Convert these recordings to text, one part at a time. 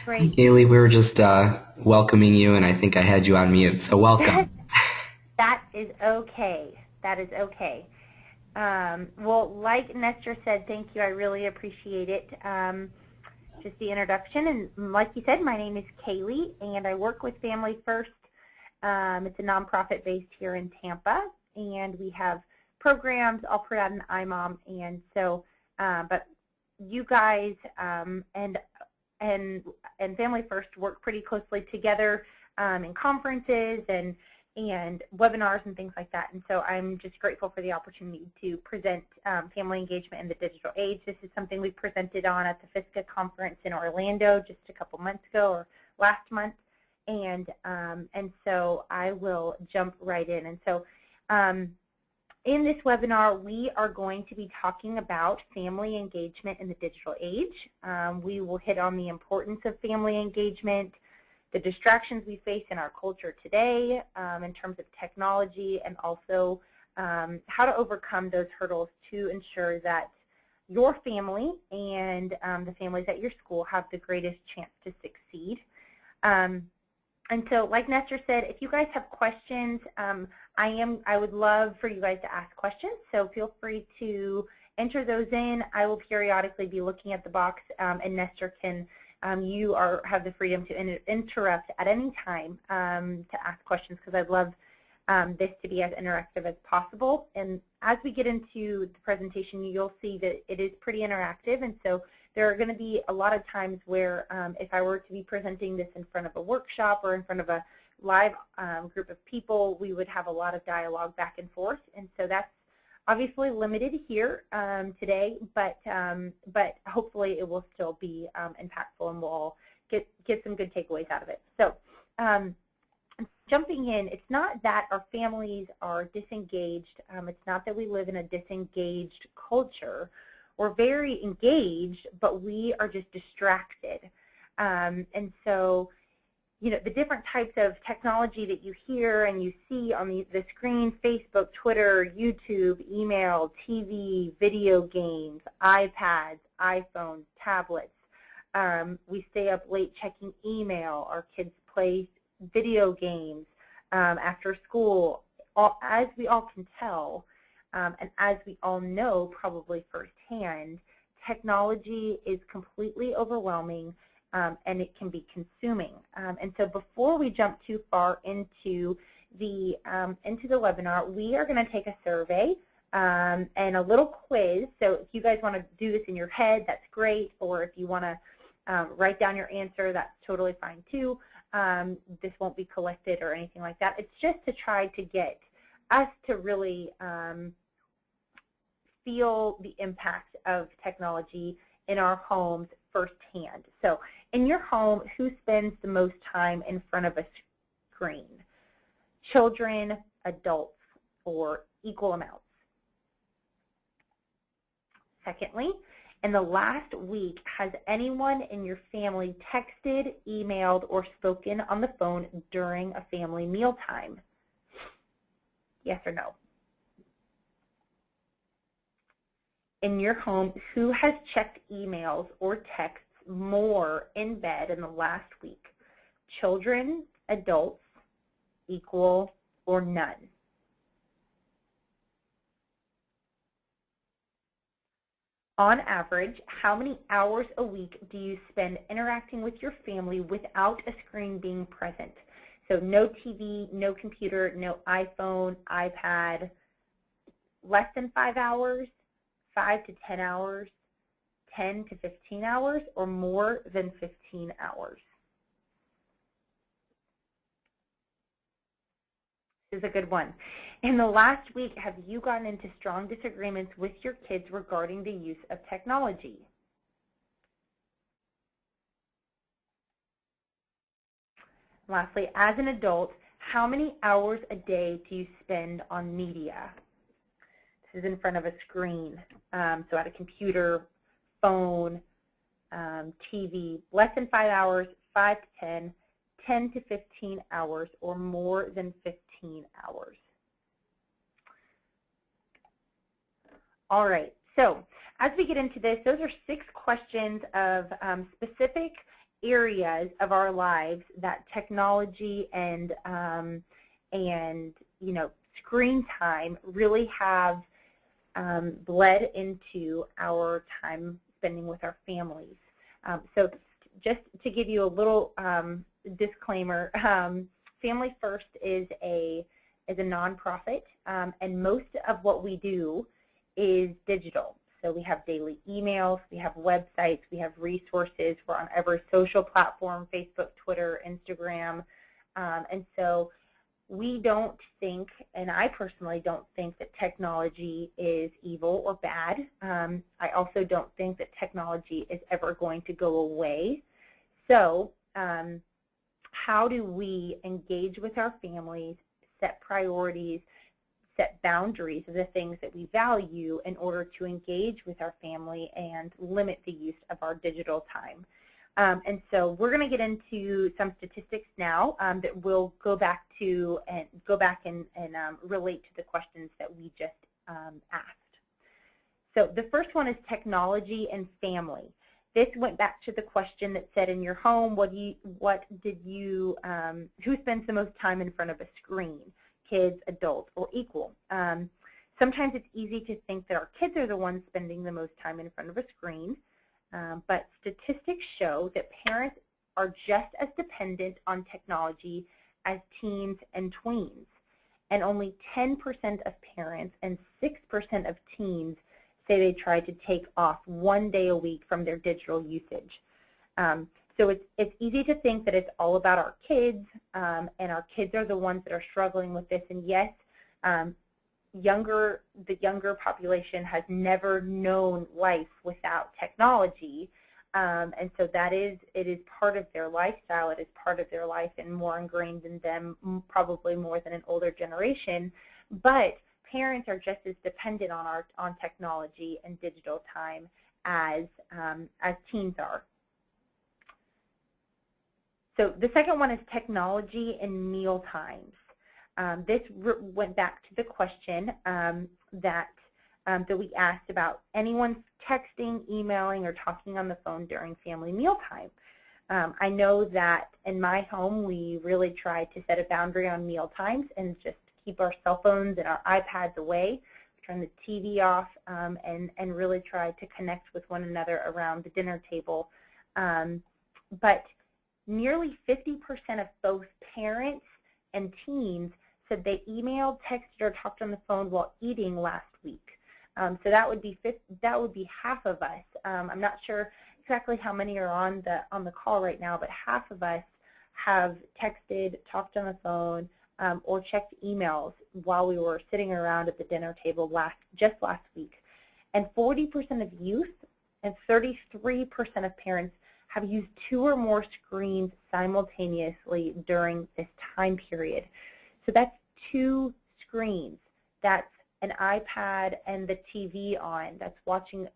Great. Kaylee, we were just welcoming you, and I think I had you on mute, so welcome. That is okay. That is okay. Well, like Nestor said, thank you. I really appreciate it. Just the introduction. And like you said, my name is Kaylee, and I work with Family First. It's a nonprofit based here in Tampa, and we have programs all throughout an IMOM. And so, but you guys and Family First work pretty closely together in conferences and webinars and things like that. And so I'm just grateful for the opportunity to present family engagement in the digital age. This is something we presented on at the FISCA conference in Orlando just a couple months ago or last month. And so I will jump right in. And so in this webinar, we are going to be talking about family engagement in the digital age. We will hit on the importance of family engagement, the distractions we face in our culture today in terms of technology, and also how to overcome those hurdles to ensure that your family and the families at your school have the greatest chance to succeed. And so, like Nestor said, if you guys have questions, I would love for you guys to ask questions, so feel free to enter those in. I will periodically be looking at the box, and Nestor can, have the freedom to interrupt at any time to ask questions, because I'd love this to be as interactive as possible. And as we get into the presentation, you'll see that it is pretty interactive, and so there are going to be a lot of times where if I were to be presenting this in front of a workshop or in front of a live group of people, we would have a lot of dialogue back and forth. And so that's obviously limited here today, but hopefully it will still be impactful, and we'll all get some good takeaways out of it. So jumping in, it's not that our families are disengaged. It's not that we live in a disengaged culture. We're very engaged, but we are just distracted. And so, you know, the different types of technology that you hear and you see on the screen, Facebook, Twitter, YouTube, email, TV, video games, iPads, iPhones, tablets. We stay up late checking email. Our kids play video games after school. As we all can tell, and as we all know probably firsthand, technology is completely overwhelming, and it can be consuming. And so before we jump too far into the webinar, we are going to take a survey and a little quiz. So if you guys want to do this in your head, that's great. Or if you want to write down your answer, that's totally fine too. This won't be collected or anything like that. It's just to try to get us to really feel the impact of technology in our homes firsthand. So in your home, who spends the most time in front of a screen? Children, adults, or equal amounts? Secondly, in the last week, has anyone in your family texted, emailed, or spoken on the phone during a family mealtime? Yes or no? In your home, who has checked emails or texts more in bed in the last week? Children, adults, equal, or none? On average, how many hours a week do you spend interacting with your family without a screen being present? So no TV, no computer, no iPhone, iPad. Less than 5 hours, 5 to 10 hours, 10 to 15 hours, or more than 15 hours? This is a good one. In the last week, have you gotten into strong disagreements with your kids regarding the use of technology? Lastly, as an adult, how many hours a day do you spend on media? This is in front of a screen, so at a computer, phone, TV. Less than 5 hours, 5 to 10, 10 to 15 hours, or more than 15 hours. All right, so as we get into this, those are 6 questions of specific areas of our lives that technology and screen time really have bled into our time spending with our families. So just to give you a little disclaimer, Family First is a nonprofit, and most of what we do is digital. So we have daily emails, we have websites, we have resources. We're on every social platform, Facebook, Twitter, Instagram. And so we don't think, and I personally don't think, that technology is evil or bad. I also don't think that technology is ever going to go away. So how do we engage with our families, set priorities, set boundaries of the things that we value in order to engage with our family and limit the use of our digital time? And so we're going to get into some statistics now that will go back and relate to the questions that we just asked. So the first one is technology and family. This went back to the question that said, in your home, who spends the most time in front of a screen? Kids, adults, or equal? Sometimes it's easy to think that our kids are the ones spending the most time in front of a screen, but statistics show that parents are just as dependent on technology as teens and tweens, and only 10% of parents and 6% of teens say they try to take off 1 day a week from their digital usage. So it's easy to think that it's all about our kids, and our kids are the ones that are struggling with this. And yes, the younger population has never known life without technology, and so it is part of their lifestyle. It is part of their life and more ingrained in them, probably more than an older generation. But parents are just as dependent on technology and digital time as teens are. So the second one is technology and meal times. This went back to the question that we asked about anyone texting, emailing, or talking on the phone during family mealtime. I know that in my home we really try to set a boundary on meal times and just keep our cell phones and our iPads away, turn the TV off, and really try to connect with one another around the dinner table. But nearly 50% of both parents and teens said they emailed, texted, or talked on the phone while eating last week. So that would be half of us. I'm not sure exactly how many are on the call right now, but half of us have texted, talked on the phone, or checked emails while we were sitting around at the dinner table just last week. And 40% of youth and 33% of parents have used 2 or more screens simultaneously during this time period. So that's 2 screens. That's an iPad and the TV on. That's watching,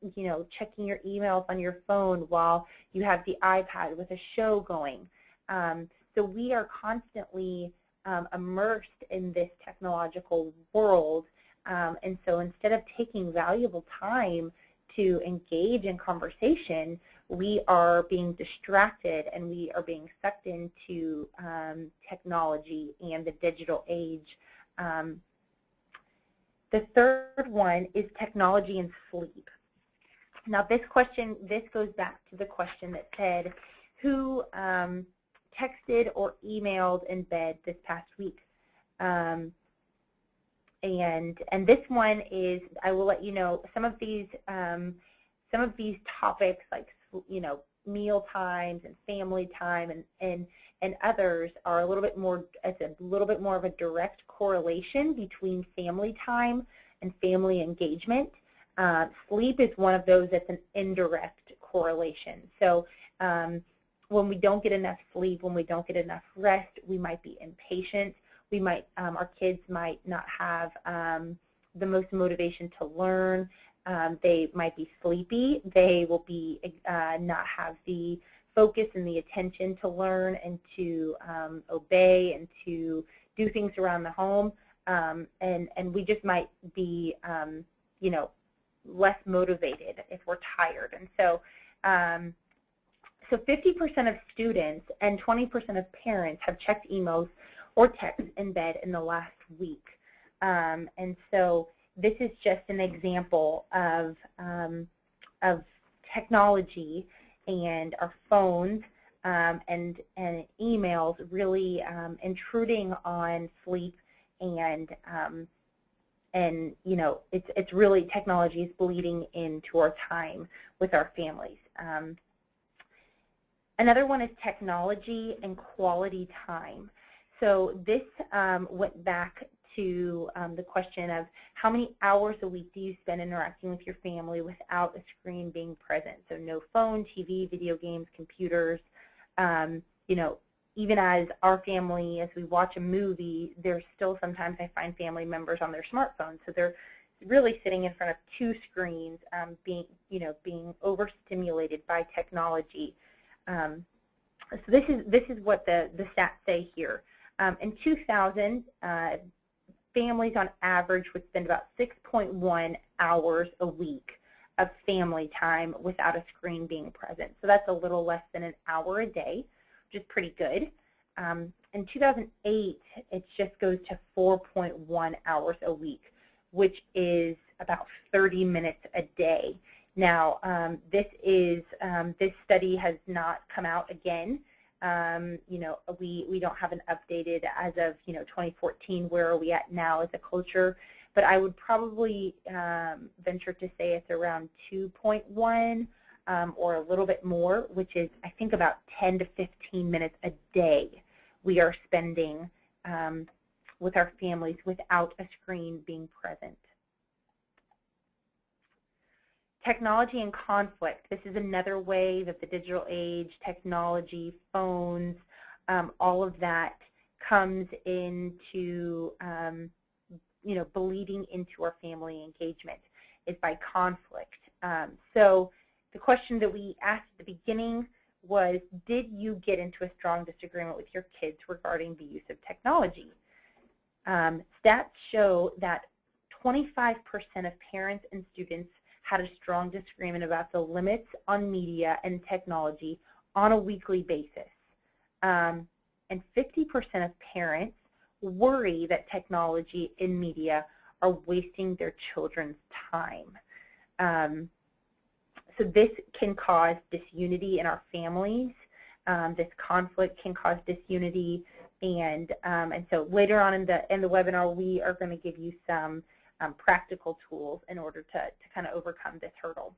checking your emails on your phone while you have the iPad with a show going. So we are constantly immersed in this technological world, and so instead of taking valuable time to engage in conversation, we are being distracted and we are being sucked into technology and the digital age. The third one is technology and sleep. Now this goes back to the question that said, who texted or emailed in bed this past week? And this one is, I will let you know, some of these topics like meal times and family time and others are a little bit more. It's a little bit more of a direct correlation between family time and family engagement. Sleep is one of those that's an indirect correlation. So when we don't get enough sleep, when we don't get enough rest, we might be impatient. We might, our kids might not have the most motivation to learn. They might be sleepy. They will be not have the focus and the attention to learn and to obey and to do things around the home. And we just might be, less motivated if we're tired. And so, So 50% of students and 20% of parents have checked emails or texts in bed in the last week. And so this is just an example of technology and our phones and emails really intruding on sleep, and you know, it's really, technology is bleeding into our time with our families. Another one is technology and quality time. So this went back to the question of how many hours a week do you spend interacting with your family without a screen being present? So no phone, TV, video games, computers. You know, even as our family, as we watch a movie, there's still sometimes I find family members on their smartphones. So they're really sitting in front of two screens, being overstimulated by technology. So this is what the stats say here. In 2000, families on average would spend about 6.1 hours a week of family time without a screen being present. So that's a little less than an hour a day, which is pretty good. In 2008, it just goes to 4.1 hours a week, which is about 30 minutes a day. Now, this study has not come out again. You know, we don't have an updated as of 2014. Where are we at now as a culture? But I would probably venture to say it's around 2.1 or a little bit more, which is I think about 10 to 15 minutes a day we are spending with our families without a screen being present. Technology and conflict. This is another way that the digital age, technology, phones, all of that comes into, bleeding into our family engagement, is by conflict. So the question that we asked at the beginning was, did you get into a strong disagreement with your kids regarding the use of technology? Stats show that 25% of parents and students had a strong disagreement about the limits on media and technology on a weekly basis. And 50% of parents worry that technology and media are wasting their children's time. So this can cause disunity in our families. This conflict can cause disunity, and so later on in the webinar, we are going to give you some practical tools in order to kind of overcome this hurdle.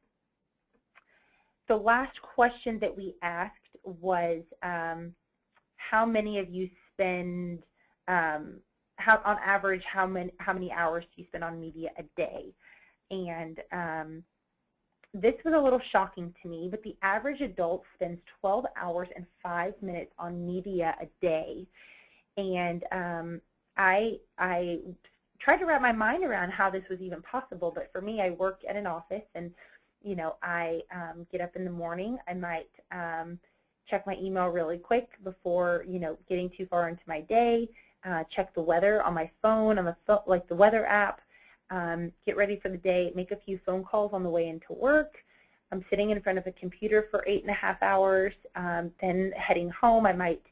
The last question that we asked was, how many of you spend, on average, how many hours do you spend on media a day? And this was a little shocking to me, but the average adult spends 12 hours and 5 minutes on media a day. And I tried to wrap my mind around how this was even possible, but for me, I work at an office, and I get up in the morning. I might check my email really quick before getting too far into my day. Check the weather on my phone, like the weather app. Get ready for the day. Make a few phone calls on the way into work. I'm sitting in front of a computer for 8.5 hours. Then heading home, I might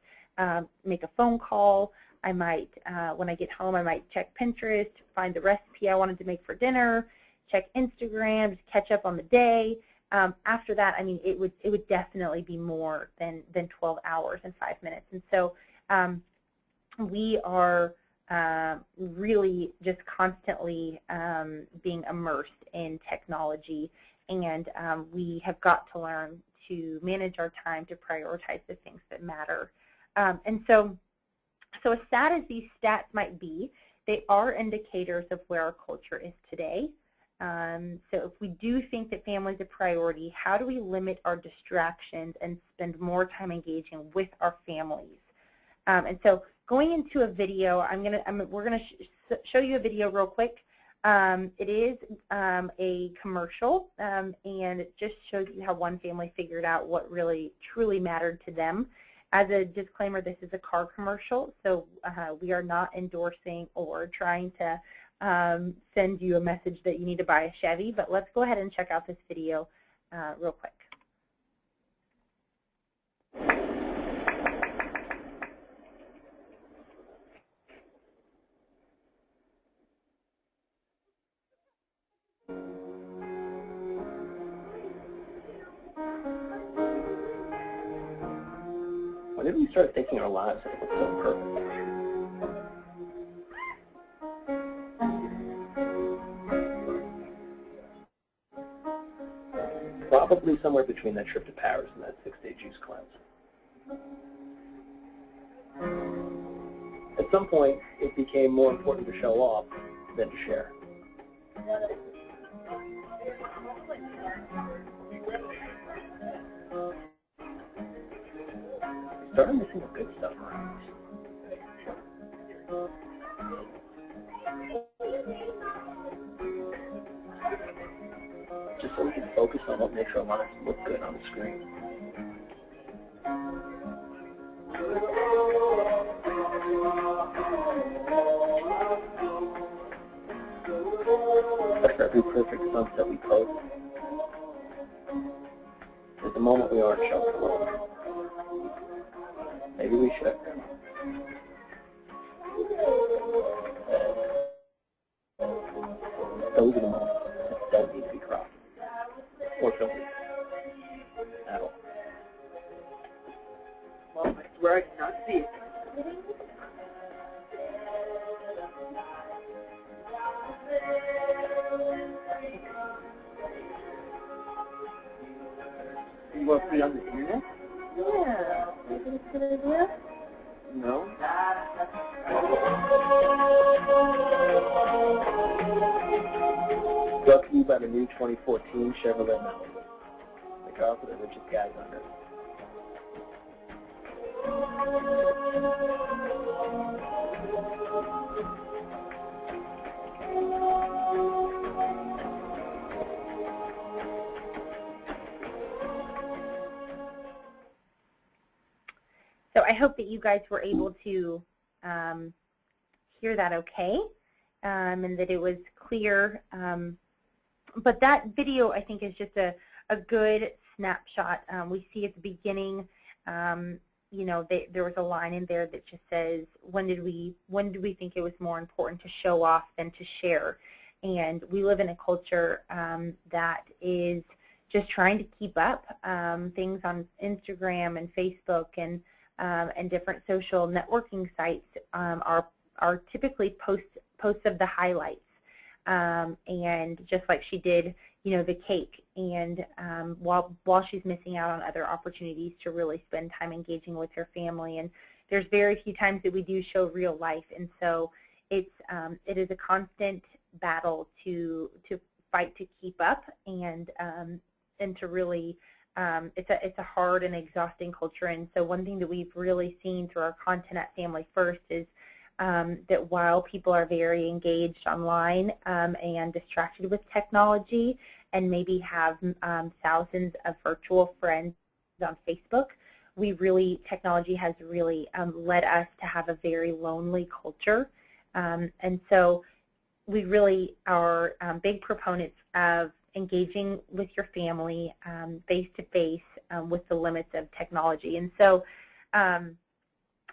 make a phone call. I might, when I get home, I might check Pinterest, find the recipe I wanted to make for dinner, check Instagram, just catch up on the day. After that, I mean, it would definitely be more than 12 hours and 5 minutes. And so we are really just constantly being immersed in technology, and we have got to learn to manage our time to prioritize the things that matter. And so as sad as these stats might be, they are indicators of where our culture is today. So if we do think that family is a priority, how do we limit our distractions and spend more time engaging with our families? And so going into a video, we're gonna show you a video real quick. It is a commercial, and it just shows you how one family figured out what really truly mattered to them. As a disclaimer, this is a car commercial, so we are not endorsing or trying to send you a message that you need to buy a Chevy, but let's go ahead and check out this video real quick. When did we start thinking our lives look so perfect? Probably somewhere between that trip to Paris and that 6-day juice cleanse. At some point, it became more important to show off than to share. We started missing the good stuff around us. Just so we can focus on what makes our lives look good on the screen. After every perfect sunset we post, at the moment we aren't showing the world. Maybe we should. Those are the moments that don't need to be cropped. Or filtered. At all. Well, I swear I did not see it. You want to put it on the internet? Yeah. You think it's a good idea? No. Brought to you by the new 2014 Chevrolet Mealtimes. The car for the richest guys on earth. So I hope that you guys were able to hear that okay, and that it was clear. But that video, I think, is just a good snapshot. We see at the beginning, you know, there was a line in there that just says, when did we think it was more important to show off than to share? And we live in a culture that is just trying to keep up. Things on Instagram and Facebook and different social networking sites are typically posts of the highlights. And just like she did, you know, the cake, and while she's missing out on other opportunities to really spend time engaging with her family. And there's very few times that we do show real life, and so it is a constant battle to fight to keep up, and to really it's a hard and exhausting culture. And so one thing that we've really seen through our content at Family First is that while people are very engaged online and distracted with technology and maybe have thousands of virtual friends on Facebook, technology has really led us to have a very lonely culture. And so we really are big proponents of engaging with your family face-to-face with the limits of technology. And so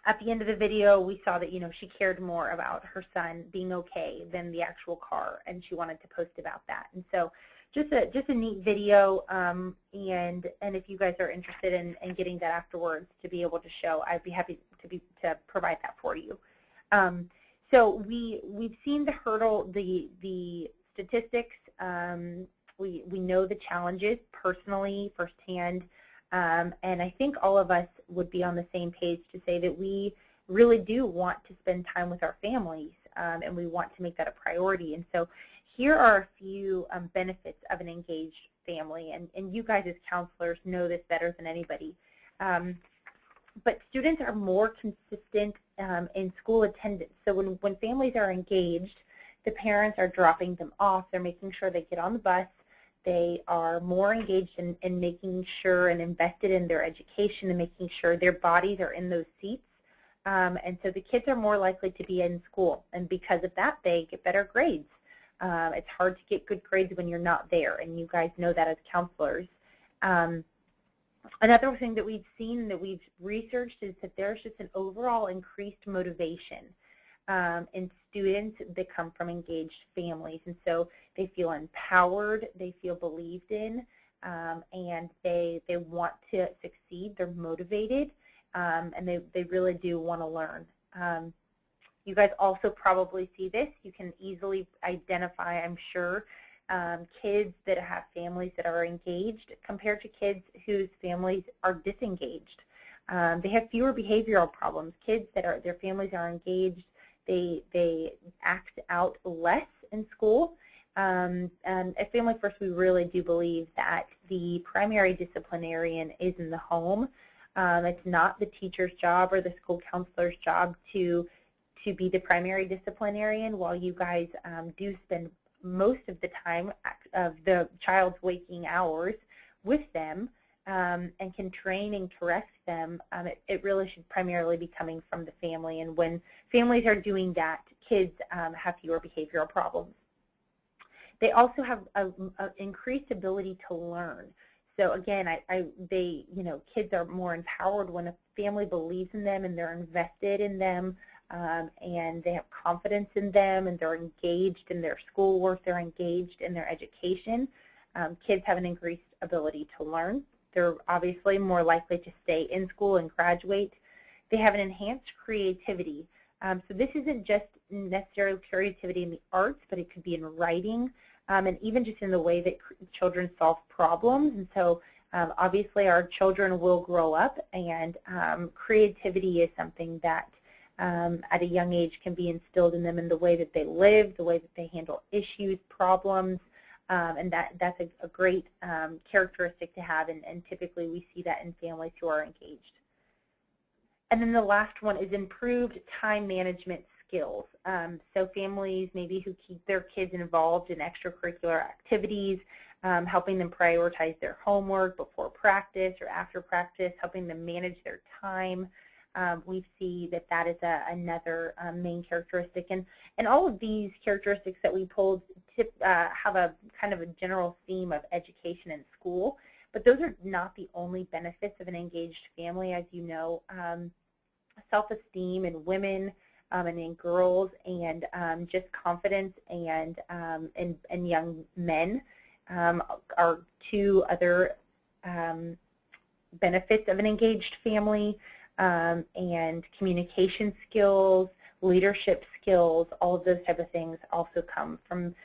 at the end of the video, we saw that, you know, she cared more about her son being okay than the actual car, and she wanted to post about that. And so just a neat video, and if you guys are interested in getting that afterwards to be able to show, I'd be happy to provide that for you. So we've seen the hurdle, the statistics. We know the challenges personally, firsthand, and I think all of us would be on the same page to say that we really do want to spend time with our families, and we want to make that a priority. And so here are a few benefits of an engaged family, and you guys as counselors know this better than anybody. But students are more consistent in school attendance. So when families are engaged, the parents are dropping them off. They're making sure they get on the bus. They are more engaged in making sure and invested in their education and making sure their bodies are in those seats. And so the kids are more likely to be in school. And because of that, they get better grades. It's hard to get good grades when you're not there, and you guys know that as counselors. Another thing that we've seen, that we've researched, is that there's just an overall increased motivation in students that come from engaged families. And so they feel empowered, they feel believed in, and they want to succeed, they're motivated, and they really do want to learn. You guys also probably see this. You can easily identify, I'm sure, kids that have families that are engaged compared to kids whose families are disengaged. They have fewer behavioral problems. Kids that are their families are engaged, they act out less in school. And at Family First, we really do believe that the primary disciplinarian is in the home. It's not the teacher's job or the school counselor's job to be the primary disciplinarian, while you guys do spend most of the time of the child's waking hours with them and can train and correct them. It really should primarily be coming from the family, and when families are doing that, kids have fewer behavioral problems. They also have an increased ability to learn. So again, kids are more empowered when a family believes in them and they're invested in them, and they have confidence in them, and they're engaged in their schoolwork, they're engaged in their education. Kids have an increased ability to learn. They're obviously more likely to stay in school and graduate. They have an enhanced creativity. So this isn't just necessarily creativity in the arts, but it could be in writing, and even just in the way that children solve problems. And so obviously our children will grow up, and creativity is something that at a young age can be instilled in them in the way that they live, the way that they handle issues, problems, and that's a great characteristic to have, and typically we see that in families who are engaged. And then the last one is improved time management skills. So families maybe who keep their kids involved in extracurricular activities, helping them prioritize their homework before practice or after practice, helping them manage their time. We see that is another main characteristic. And all of these characteristics that we pulled have a kind of a general theme of education and school, but those are not the only benefits of an engaged family. As you know, self-esteem in women and in girls, and just confidence and young men are two other benefits of an engaged family. And communication skills, leadership skills, all of those type of things also come from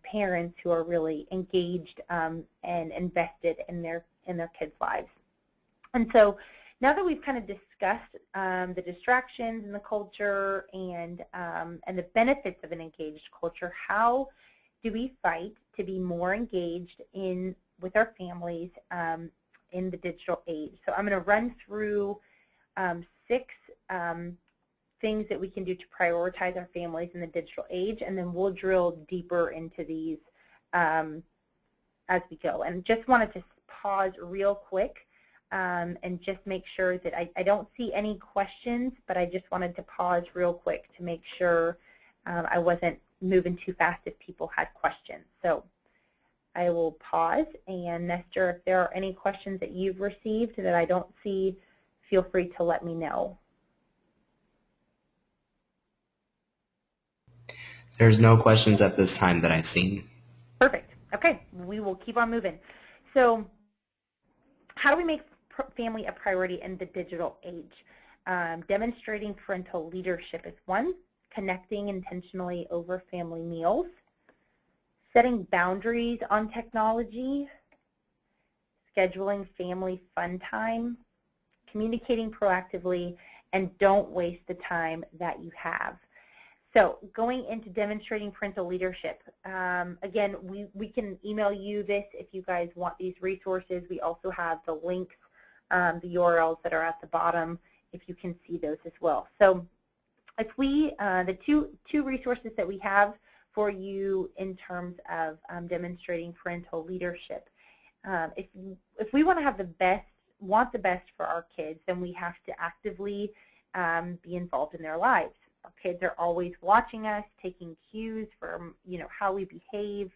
parents who are really engaged and invested in their kids' lives. And so now that we've kind of discussed the distractions in the culture and the benefits of an engaged culture, how do we fight to be more engaged with our families in the digital age? So I'm going to run through 6 things that we can do to prioritize our families in the digital age, and then we'll drill deeper into these as we go. And just wanted to pause real quick and just make sure that I don't see any questions, but I just wanted to pause real quick to make sure I wasn't moving too fast if people had questions. So I will pause, and Nestor, if there are any questions that you've received that I don't see, feel free to let me know. There's no questions at this time that I've seen. Perfect. Okay, we will keep on moving. So how do we make family a priority in the digital age? Demonstrating parental leadership is one, connecting intentionally over family meals, setting boundaries on technology, scheduling family fun time, communicating proactively, and don't waste the time that you have. So going into demonstrating parental leadership, again, we can email you this if you guys want these resources. We also have the links, the URLs that are at the bottom, if you can see those as well. So if the two resources that we have for you in terms of demonstrating parental leadership, if we want to have the best for our kids, then we have to actively be involved in their lives. Our kids are always watching us, taking cues from how we behave.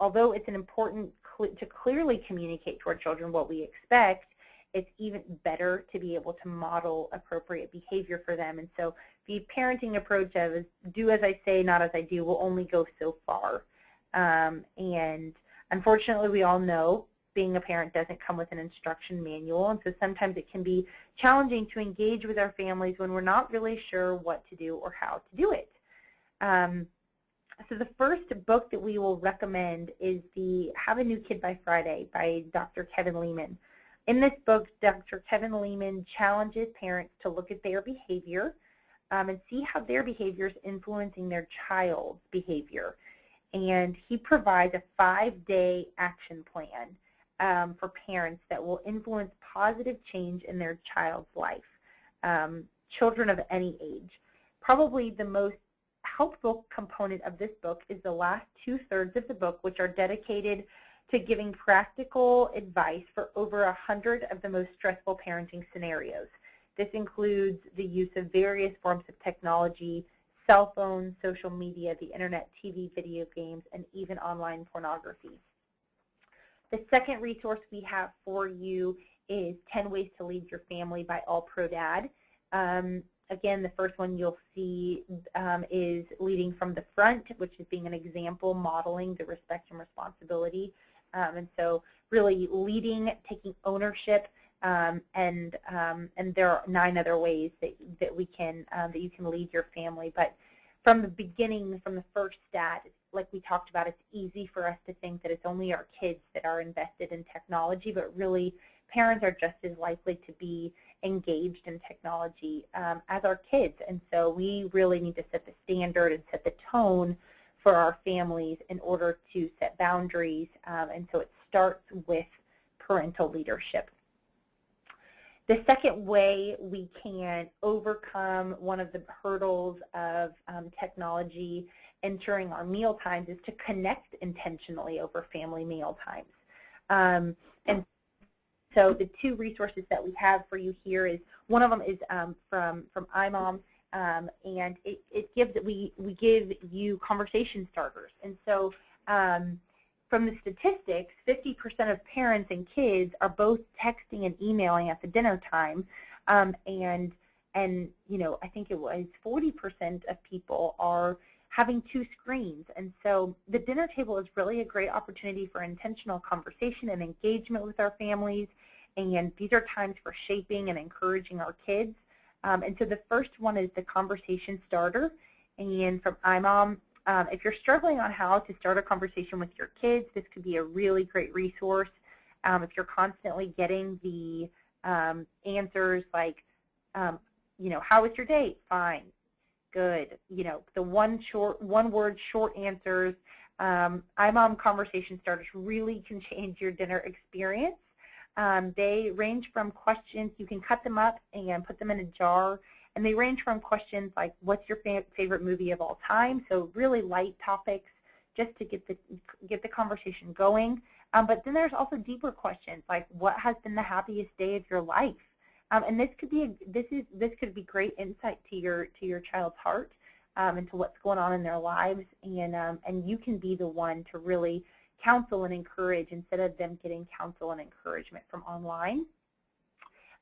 Although it's important to clearly communicate to our children what we expect, it's even better to be able to model appropriate behavior for them. And so the parenting approach of do as I say, not as I do will only go so far. And unfortunately, we all know being a parent doesn't come with an instruction manual, and so sometimes it can be challenging to engage with our families when we're not really sure what to do or how to do it. So the first book that we will recommend is the Have a New Kid by Friday by Dr. Kevin Leman. In this book, Dr. Kevin Leman challenges parents to look at their behavior and see how their behavior is influencing their child's behavior. And he provides a 5-day action plan for parents that will influence positive change in their child's life, children of any age. Probably the most helpful component of this book is the last 2/3 of the book, which are dedicated to giving practical advice for over 100 of the most stressful parenting scenarios. This includes the use of various forms of technology, cell phones, social media, the internet, TV, video games, and even online pornography. The second resource we have for you is 10 Ways to Lead Your Family by All Pro Dad. Again, the first one you'll see is Leading from the Front, which is being an example, modeling the respect and responsibility. And so really leading, taking ownership, and there are 9 other ways that you can lead your family. But from the beginning, from the first stat, like we talked about, it's easy for us to think that it's only our kids that are invested in technology, but really parents are just as likely to be engaged in technology as our kids. And so we really need to set the standard and set the tone for our families in order to set boundaries. And so it starts with parental leadership. The second way we can overcome one of the hurdles of technology entering our meal times is to connect intentionally over family meal times. And so the 2 resources that we have for you here is, one of them is from iMom, and we give you conversation starters. And so from the statistics, 50% of parents and kids are both texting and emailing at the dinner time, and you know, I think it was 40% of people are having 2 screens. And so the dinner table is really a great opportunity for intentional conversation and engagement with our families, and these are times for shaping and encouraging our kids. And so the first one is the conversation starter, and from iMom. If you're struggling on how to start a conversation with your kids, this could be a really great resource. If you're constantly getting the answers like, you know, how was your date? Fine, good. You know, the one-word short answers. iMom conversation starters really can change your dinner experience. They range from questions, you can cut them up and put them in a jar, and they range from questions like, what's your favorite movie of all time? So really light topics just to get the conversation going. But then there's also deeper questions like, what has been the happiest day of your life? And this could be great insight to your child's heart into what's going on in their lives, and you can be the one to really counsel and encourage instead of them getting counsel and encouragement from online.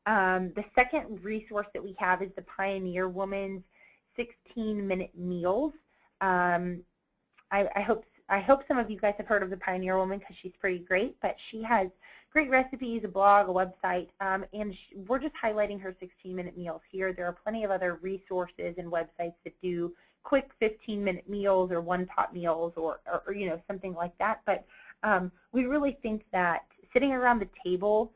The second resource that we have is the Pioneer Woman's 16-minute meals. I hope some of you guys have heard of the Pioneer Woman because she's pretty great, but she has great recipes, a blog, a website, and we're just highlighting her 16-minute meals here. There are plenty of other resources and websites that do quick 15-minute meals or one-pot meals or you know, something like that. But we really think that sitting around the table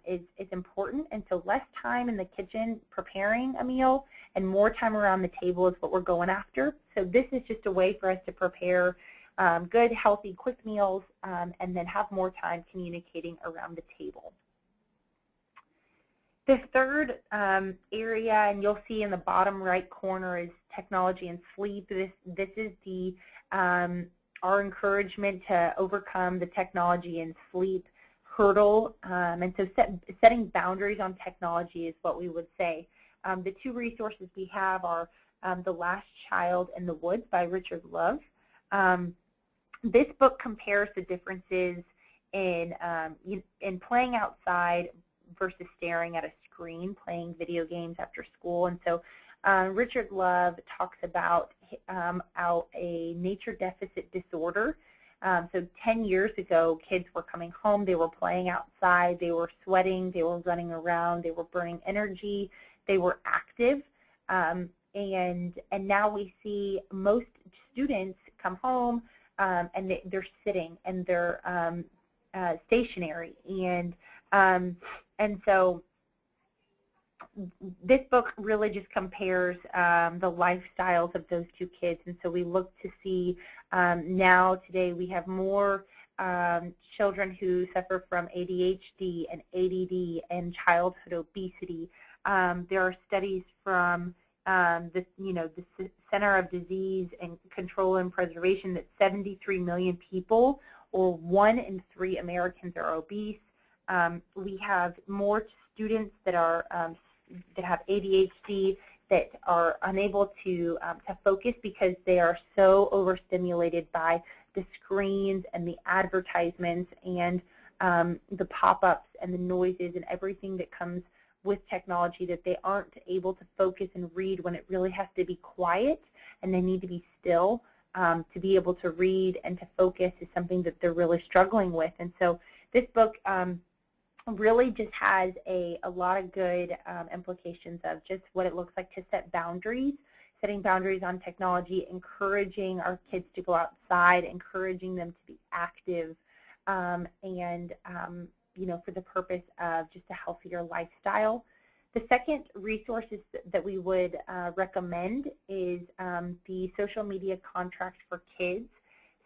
is important, and so less time in the kitchen preparing a meal and more time around the table is what we're going after. So this is just a way for us to prepare good, healthy, quick meals and then have more time communicating around the table. The third area, and you'll see in the bottom right corner, is technology and sleep. This is the our encouragement to overcome the technology and sleep hurdle, and so setting boundaries on technology is what we would say. The 2 resources we have are The Last Child in the Woods by Richard Love. This book compares the differences in playing outside versus staring at a screen, playing video games after school. And so Richard Love talks about a nature deficit disorder So 10 years ago, kids were coming home, they were playing outside, they were sweating, they were running around, they were burning energy, they were active, and now we see most students come home and they're sitting and they're stationary, and so this book really just compares the lifestyles of those two kids, and so we look to see now today we have more children who suffer from ADHD and ADD and childhood obesity. There are studies from the Center of Disease and Control and Preservation that 73 million people, or 1 in 3 Americans, are obese. We have more students that are that have ADHD that are unable to focus because they are so overstimulated by the screens and the advertisements and the pop-ups and the noises and everything that comes with technology, that they aren't able to focus and read when it really has to be quiet and they need to be still to be able to read and to focus is something that they're really struggling with. And so this book really just has a lot of good implications of just what it looks like to set boundaries, setting boundaries on technology, encouraging our kids to go outside, encouraging them to be active, and for the purpose of just a healthier lifestyle. The second resources that we would recommend is the Social Media Contract for Kids.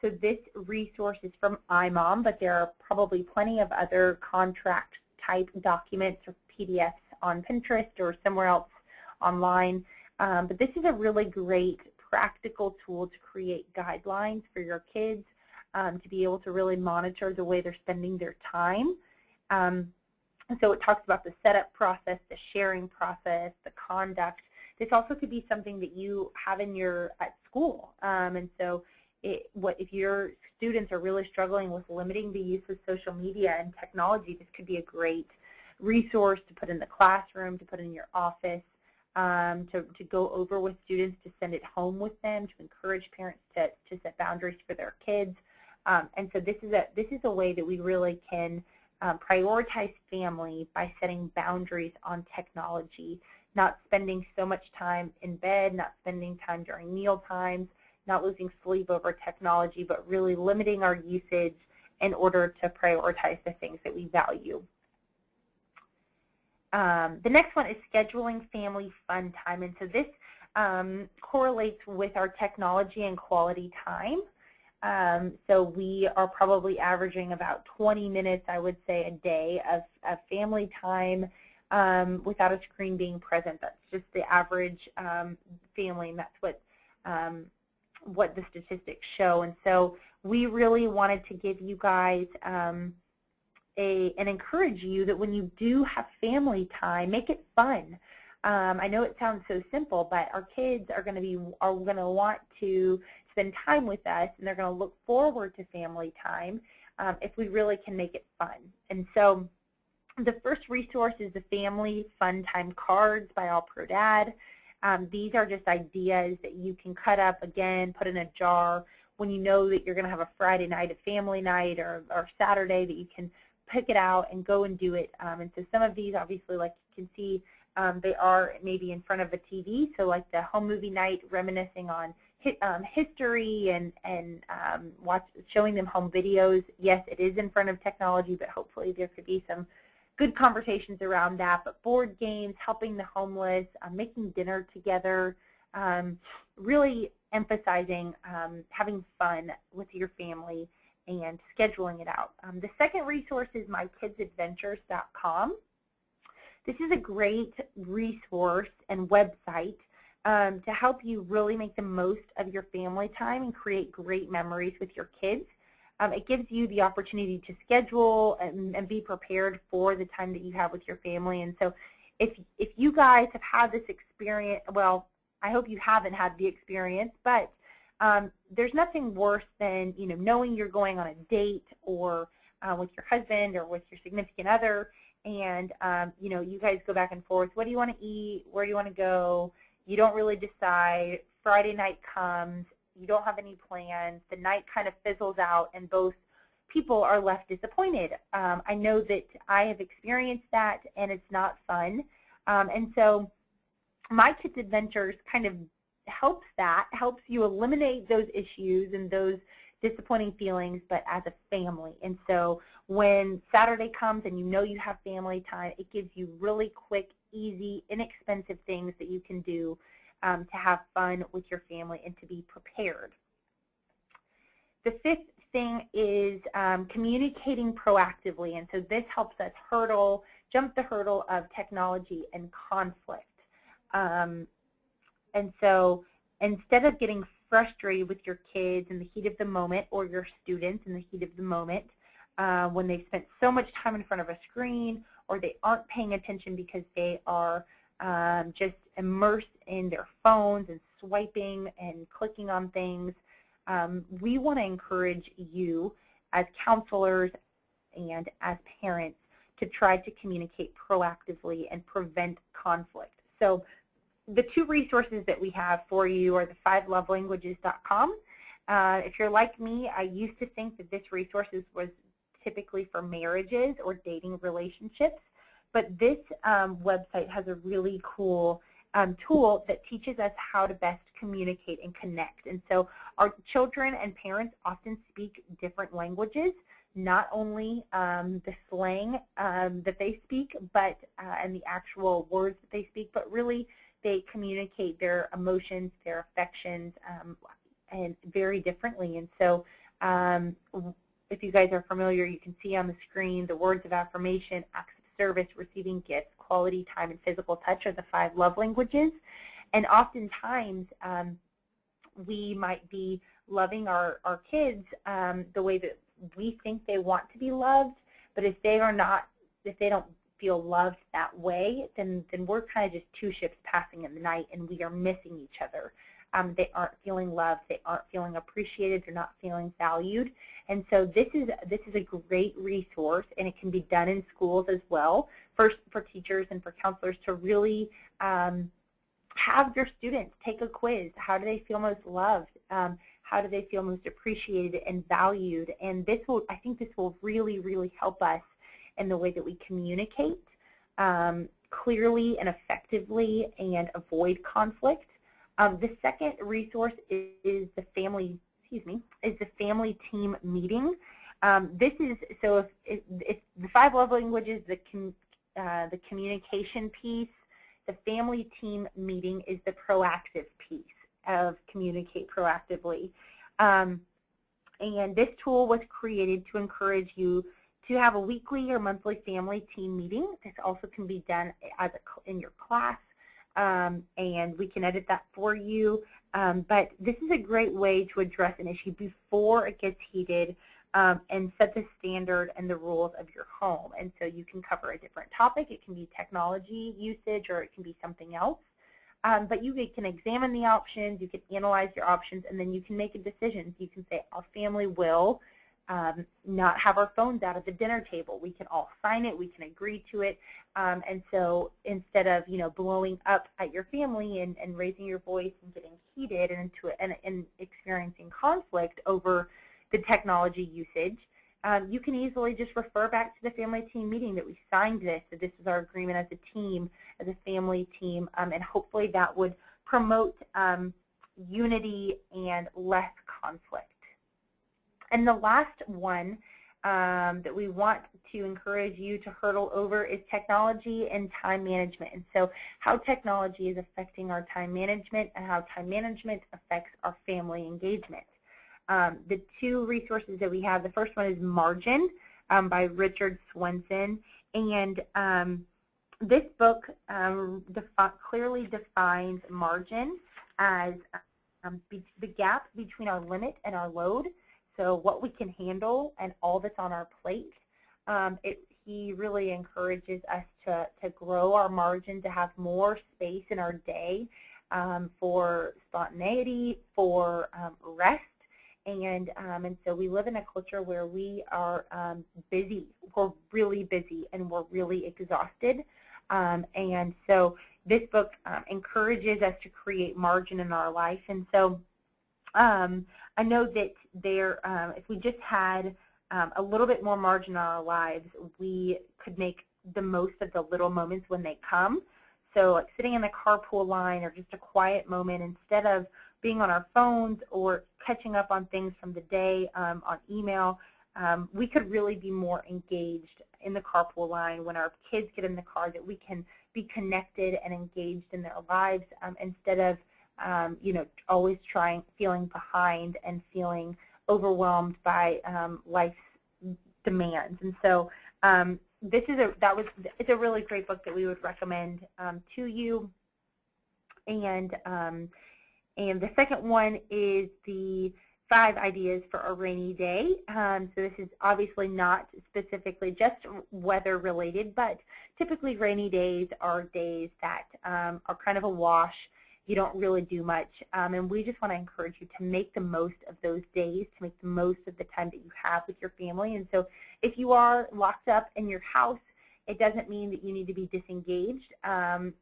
So this resource is from iMom, but there are probably plenty of other contract type documents or PDFs on Pinterest or somewhere else online. But this is a really great practical tool to create guidelines for your kids to be able to really monitor the way they're spending their time. So it talks about the setup process, the sharing process, the conduct. This also could be something that you have at school. And so if your students are really struggling with limiting the use of social media and technology, this could be a great resource to put in the classroom, to put in your office, to go over with students, to send it home with them, to encourage parents to set boundaries for their kids. And so this is a way that we really can prioritize family by setting boundaries on technology, not spending so much time in bed, not spending time during meal times, not losing sleep over technology, but really limiting our usage in order to prioritize the things that we value. The next one is scheduling family fun time, and so this correlates with our technology and quality time. So we are probably averaging about 20 minutes, I would say, a day of family time without a screen being present. That's just the average family, and that's what the statistics show. And so we really wanted to give you guys and encourage you that when you do have family time, make it fun. I know it sounds so simple, but our kids are going to want to spend time with us, and they're going to look forward to family time if we really can make it fun. And so the first resource is the Family Fun Time Cards by All Pro Dad. These are just ideas that you can cut up, again, put in a jar when you know that you're going to have a Friday night, a family night, or Saturday, that you can pick it out and go and do it. And so some of these, obviously, like you can see, they are maybe in front of a TV, so like the home movie night, reminiscing on history and showing them home videos. Yes, it is in front of technology, but hopefully there could be some good conversations around that. But board games, helping the homeless, making dinner together, really emphasizing having fun with your family and scheduling it out. The second resource is mykidsadventures.com. This is a great resource and website to help you really make the most of your family time and create great memories with your kids. It gives you the opportunity to schedule and be prepared for the time that you have with your family. And so if you guys have had this experience, well, I hope you haven't had the experience, but there's nothing worse than knowing you're going on a date or with your husband or with your significant other, and you guys go back and forth. What do you want to eat? Where do you want to go? You don't really decide. Friday night comes, you don't have any plans, the night kind of fizzles out, and both people are left disappointed. I know that I have experienced that, and it's not fun. And so My Kids Adventures kind of helps you eliminate those issues and those disappointing feelings, but as a family. And so when Saturday comes and you know you have family time, it gives you really quick, easy, inexpensive things that you can do to have fun with your family and to be prepared. The fifth thing is communicating proactively, and so this helps us jump the hurdle of technology and conflict. And so instead of getting frustrated with your kids in the heat of the moment, or your students in the heat of the moment, when they've spent so much time in front of a screen, or they aren't paying attention because they are just immersed in their phones and swiping and clicking on things, we want to encourage you as counselors and as parents to try to communicate proactively and prevent conflict. So the two resources that we have for you are the 5lovelanguages.com. If you're like me, I used to think that this resource was typically for marriages or dating relationships, but this website has a really cool tool that teaches us how to best communicate and connect. And so our children and parents often speak different languages, not only the slang that they speak, but and the actual words that they speak, but really they communicate their emotions, their affections, and very differently. And so if you guys are familiar, you can see on the screen the words of affirmation, acts of service, receiving gifts, quality time, and physical touch are the 5 love languages. And oftentimes we might be loving our kids the way that we think they want to be loved, but if they don't feel loved that way, then we're kind of just two ships passing in the night, and we are missing each other. They aren't feeling loved, they aren't feeling appreciated, they're not feeling valued. And so this is a great resource, and it can be done in schools as well, first for teachers and for counselors to really have your students take a quiz. How do they feel most loved? How do they feel most appreciated and valued? And I think this will really, really help us in the way that we communicate clearly and effectively and avoid conflict. The second resource is the family team meeting. If the 5 love languages, the communication piece, the family team meeting is the proactive piece of communicate proactively. And this tool was created to encourage you to have a weekly or monthly family team meeting. This also can be done in your class, and we can edit that for you. But this is a great way to address an issue before it gets heated and set the standard and the rules of your home. And so you can cover a different topic. It can be technology usage, or it can be something else. But you can examine the options, you can analyze your options, and then you can make a decision. You can say, our family will not have our phones out at the dinner table. We can all sign it, we can agree to it. And so instead of blowing up at your family and raising your voice and getting heated and experiencing conflict over the technology usage, you can easily just refer back to the family team meeting that we signed this, that this is our agreement as a team, as a family team, and hopefully that would promote unity and less conflict. And the last one that we want to encourage you to hurdle over is technology and time management. And so how technology is affecting our time management and how time management affects our family engagement. The two resources that we have, the first one is Margin by Richard Swenson. And this book clearly defines margin as the gap between our limit and our load. So what we can handle and all that's on our plate. He really encourages us to grow our margin, to have more space in our day for spontaneity, for rest. And so we live in a culture where we are busy. We're really busy and we're really exhausted. And so this book encourages us to create margin in our life. And so I know that if we just had a little bit more margin in our lives, we could make the most of the little moments when they come. So like sitting in the carpool line or just a quiet moment, instead of being on our phones or catching up on things from the day on email, we could really be more engaged in the carpool line when our kids get in the car, that we can be connected and engaged in their lives instead of always feeling behind and feeling overwhelmed by life's demands. And so it's a really great book that we would recommend to you. And the second one is the 5 Ideas for a Rainy Day. So this is obviously not specifically just weather related, but typically rainy days are days that are kind of a wash. You don't really do much, and we just want to encourage you to make the most of those days, to make the most of the time that you have with your family. And so if you are locked up in your house, it doesn't mean that you need to be disengaged.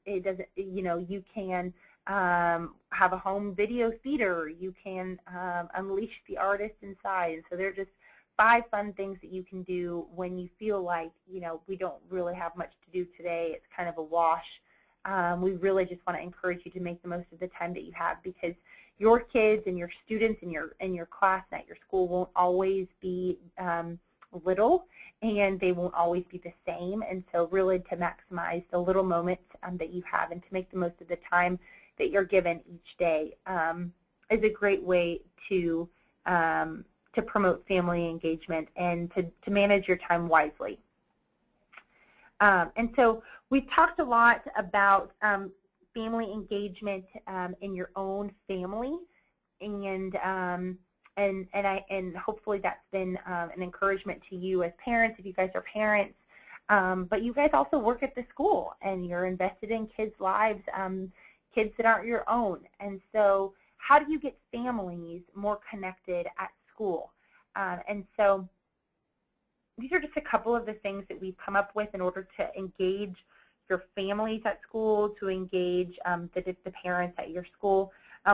It doesn't, you can have a home video theater. You can unleash the artist inside. And so there are just 5 fun things that you can do when you feel like, we don't really have much to do today. It's kind of a wash. We really just want to encourage you to make the most of the time that you have, because your kids and your students in your class and at your school won't always be little, and they won't always be the same. And so really to maximize the little moments that you have and to make the most of the time that you're given each day is a great way to promote family engagement and to manage your time wisely. And so we talked a lot about family engagement in your own family, and hopefully that's been an encouragement to you as parents, if you guys are parents. But you guys also work at the school, and you're invested in kids' lives, kids that aren't your own. And so how do you get families more connected at school? And so these are just a couple of the things that we've come up with in order to engage your families at school, to engage the parents at your school.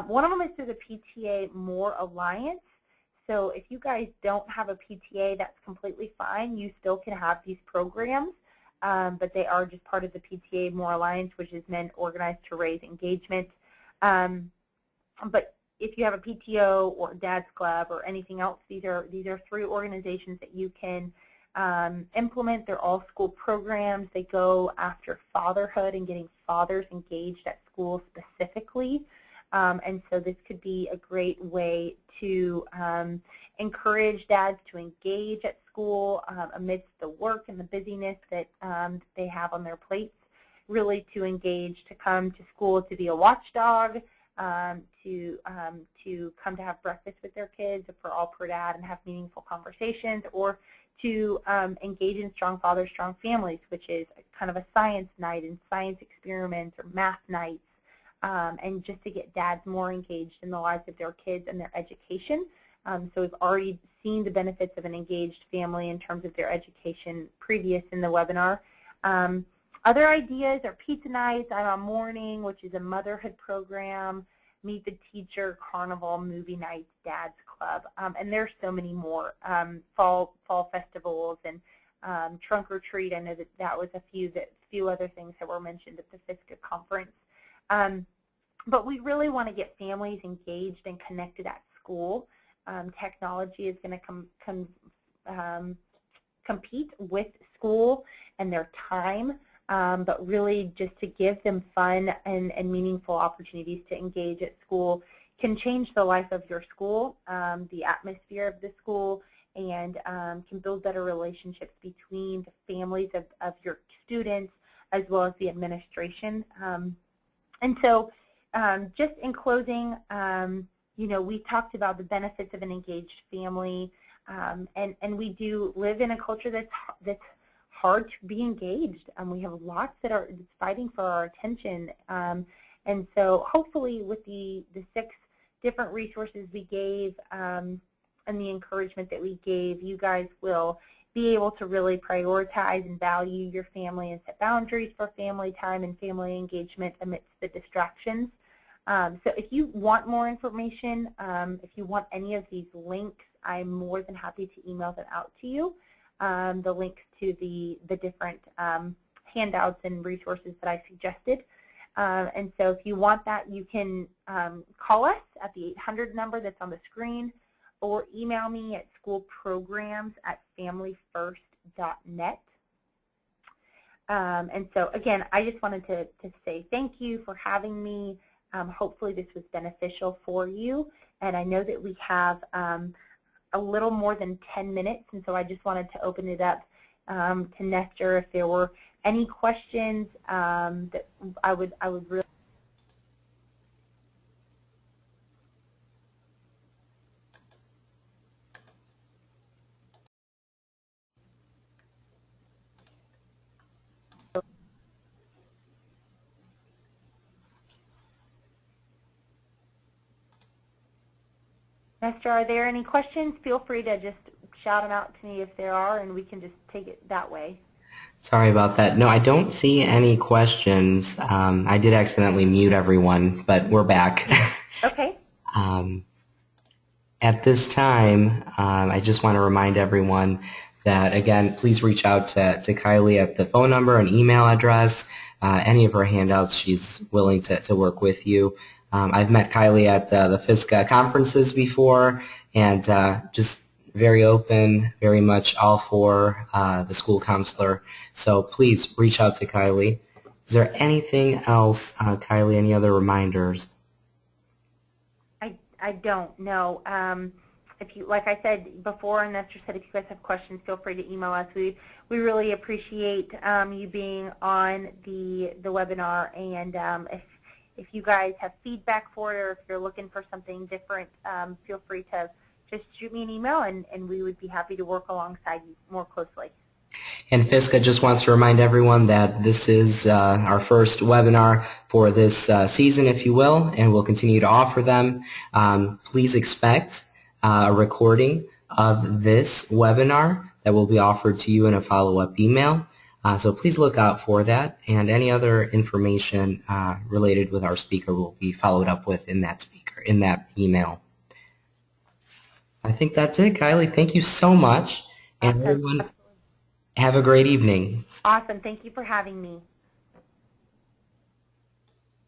One of them is through the PTA More Alliance. So if you guys don't have a PTA, that's completely fine. You still can have these programs, but they are just part of the PTA More Alliance, which is meant organized to raise engagement. But if you have a PTO or Dad's Club or anything else, these are 3 organizations that you can implement. They're all school programs. They go after fatherhood and getting fathers engaged at school specifically. And so this could be a great way to encourage dads to engage at school amidst the work and the busyness that they have on their plates, really to engage, to come to school to be a watchdog, to come to have breakfast with their kids for all per dad and have meaningful conversations, or to engage in Strong Fathers, Strong Families, which is kind of a science night and science experiments or math nights, and just to get dads more engaged in the lives of their kids and their education. So we've already seen the benefits of an engaged family in terms of their education previous in the webinar. Other ideas are pizza nights, I'm on Morning, which is a motherhood program, Meet the Teacher, Carnival, movie nights, Dad's Club, and there's so many more. Fall festivals and Trunk or Treat. I know that was a few other things that were mentioned at the FISCA conference. But we really want to get families engaged and connected at school. Technology is going to compete with school and their time. But really just to give them fun and meaningful opportunities to engage at school can change the life of your school, the atmosphere of the school, and can build better relationships between the families of your students as well as the administration. And so just in closing, we talked about the benefits of an engaged family, and we do live in a culture that's hard to be engaged. We have lots that are fighting for our attention, and so hopefully with the 6 different resources we gave and the encouragement that we gave, you guys will be able to really prioritize and value your family and set boundaries for family time and family engagement amidst the distractions. So if you want more information, if you want any of these links, I'm more than happy to email them out to you. The links to the different handouts and resources that I suggested. And so if you want that, you can call us at the 800 number that's on the screen, or email me at schoolprograms@familyfirst.net. And so again, I just wanted to say thank you for having me. Hopefully this was beneficial for you. And I know that we have a little more than 10 minutes, and so I just wanted to open it up to Nestor if there were any questions that I would really. Nestor, are there any questions? Feel free to just shout them out to me if there are, and we can just take it that way. Sorry about that. No, I don't see any questions. I did accidentally mute everyone, but we're back. Okay. At this time, I just want to remind everyone that, again, please reach out to Kylie at the phone number and email address. Any of her handouts, she's willing to work with you. I've met Kylie at the FISCA conferences before, and just very open, very much all for the school counselor. So please reach out to Kylie. Is there anything else, Kylie, any other reminders? I don't know. If you, like I said before, and Nestor said, if you guys have questions, feel free to email us. We really appreciate you being on the webinar, and if you guys have feedback for it, or if you're looking for something different, feel free to just shoot me an email, and we would be happy to work alongside you more closely. And FISCA just wants to remind everyone that this is our first webinar for this season, if you will, and we'll continue to offer them. Please expect a recording of this webinar that will be offered to you in a follow-up email. So please look out for that, and any other information related with our speaker will be followed up with in that email. I think that's it, Kylie. Thank you so much, and everyone, have a great evening. Awesome. Thank you for having me.